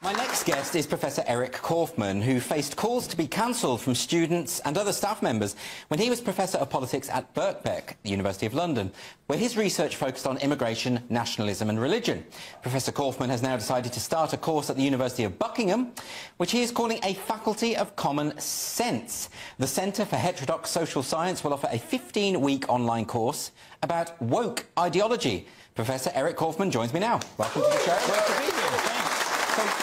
My next guest is Professor Eric Kaufmann, who faced calls to be cancelled from students and other staff members when he was Professor of Politics at Birkbeck, the University of London, where his research focused on immigration, nationalism and religion. Professor Kaufmann has now decided to start a course at the University of Buckingham, which he is calling a Faculty of Common Sense. The Centre for Heterodox Social Science will offer a 15-week online course about woke ideology. Professor Eric Kaufmann joins me now. Welcome to the show. Great to be here. Thanks.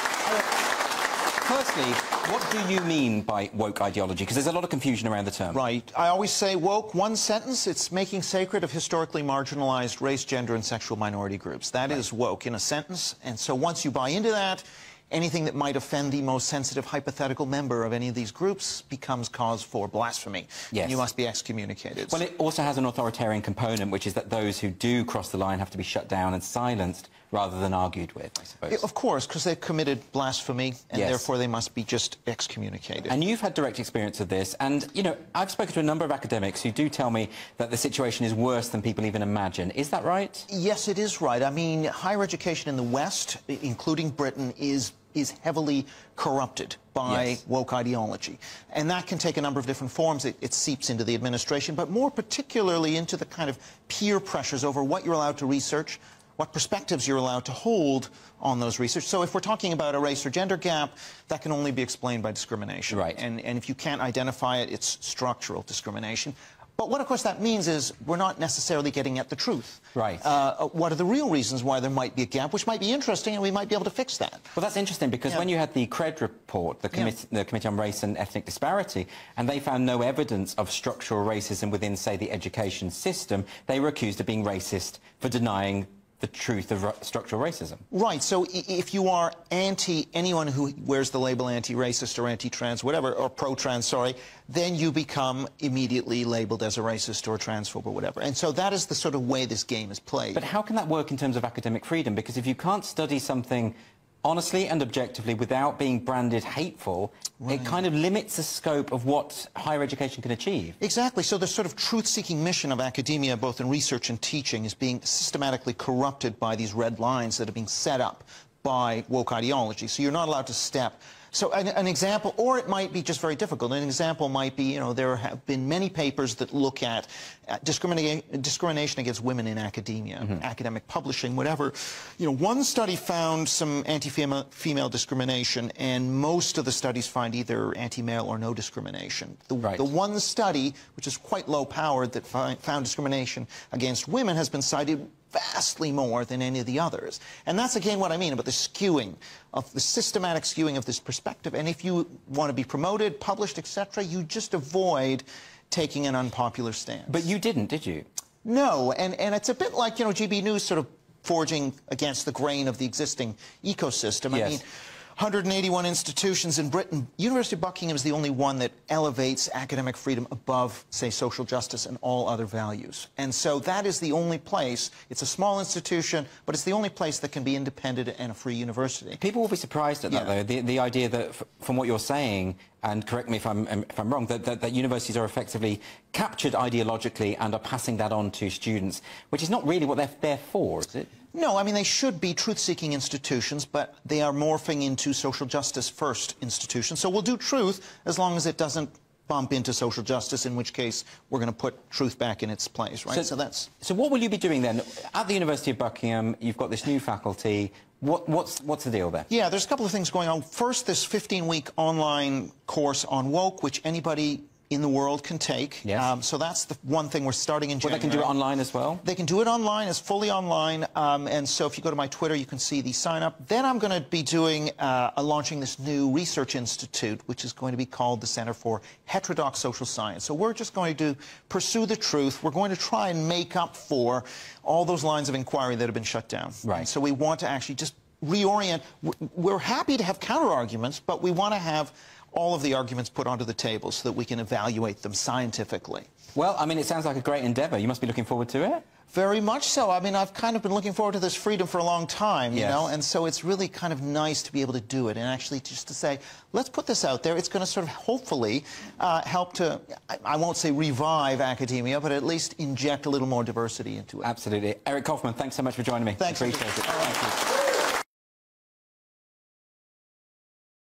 Firstly, what do you mean by woke ideology? Because there's a lot of confusion around the term. Right. I always say woke, one sentence, it's making sacred of historically marginalized race, gender, and sexual minority groups. That is woke in a sentence. And so once you buy into that, anything that might offend the most sensitive hypothetical member of any of these groups becomes cause for blasphemy. Yes. You must be excommunicated. Well, it also has an authoritarian component, which is that those who do cross the line have to be shut down and silenced rather than argued with, I suppose. Of course, because they've committed blasphemy, and yes, therefore they must be just excommunicated. And you've had direct experience of this, and, you know, I've spoken to a number of academics who do tell me that the situation is worse than people even imagine. Is that right? Yes, it is right. I mean, higher education in the West, including Britain, is heavily corrupted by yes, woke ideology. And that can take a number of different forms. It seeps into the administration, but more particularly into the kind of peer pressures over what you're allowed to research, what perspectives you're allowed to hold on those research. So if we're talking about a race or gender gap, that can only be explained by discrimination. Right. And if you can't identify it, it's structural discrimination. But what, of course, that means is we're not necessarily getting at the truth. Right. What are the real reasons why there might be a gap, which might be interesting, and we might be able to fix that. Well, that's interesting, because when you had the CRED report, the Committee on Race and Ethnic Disparity, and they found no evidence of structural racism within, say, the education system, they were accused of being racist for denying the truth of structural racism. Right. So if you are anyone who wears the label anti-racist or anti-trans, whatever, or pro-trans, sorry, then you become immediately labeled as a racist or a transphobe or whatever. And so that is the sort of way this game is played. But how can that work in terms of academic freedom? Because if you can't study something honestly and objectively without being branded hateful, right, it kind of limits the scope of what higher education can achieve. Exactly. So the sort of truth-seeking mission of academia, both in research and teaching, is being systematically corrupted by these red lines that are being set up by woke ideology. So you're not allowed to step. So an example, or it might be just very difficult. An example might be, you know, there have been many papers that look at discrimination against women in academia, academic publishing, whatever. You know, one study found some anti-female discrimination, and most of the studies find either anti-male or no discrimination. The one study, which is quite low-powered, that found discrimination against women has been cited vastly more than any of the others. And that's, again, what I mean about the skewing, of the systematic skewing of this perspective. And if you want to be promoted, published, etc., you just avoid taking an unpopular stance. But you didn't, did you? No, and it's a bit like, you know, GB News sort of forging against the grain of the existing ecosystem. Yes. I mean, 181 institutions in Britain. University of Buckingham is the only one that elevates academic freedom above, say, social justice and all other values. And so that is the only place. It's a small institution, but it's the only place that can be independent and a free university. People will be surprised at that, though. The idea that, from what you're saying, and correct me if I'm wrong, that universities are effectively captured ideologically and are passing that on to students, which is not really what they're there for, is it? No, I mean, they should be truth-seeking institutions, but they are morphing into social justice-first institutions. So we'll do truth as long as it doesn't bump into social justice, in which case we're going to put truth back in its place, right? So what will you be doing then? At the University of Buckingham, you've got this new faculty. What's the deal there? Yeah, there's a couple of things going on. First, this 15-week online course on woke, which anybody in the world can take. Yes. So that's the one thing we're starting in January. Well, they can do it online as well? They can do it online. It's fully online. And so if you go to my Twitter, you can see the sign-up. Then I'm going to be doing launching this new research institute, which is going to be called the Center for Heterodox Social Science. So we're just going to pursue the truth. We're going to try and make up for all those lines of inquiry that have been shut down. Right. And so we want to actually just reorient. We're happy to have counter-arguments, but we want to have all of the arguments put onto the table so that we can evaluate them scientifically. Well, I mean, it sounds like a great endeavour. You must be looking forward to it. Very much so. I mean, I've kind of been looking forward to this freedom for a long time, you know, and so it's really kind of nice to be able to do it and actually just to say, let's put this out there. It's going to sort of hopefully help to, I won't say revive academia, but at least inject a little more diversity into it. Absolutely. Eric Kaufmann, thanks so much for joining me. Thanks. Appreciate it. Thank you.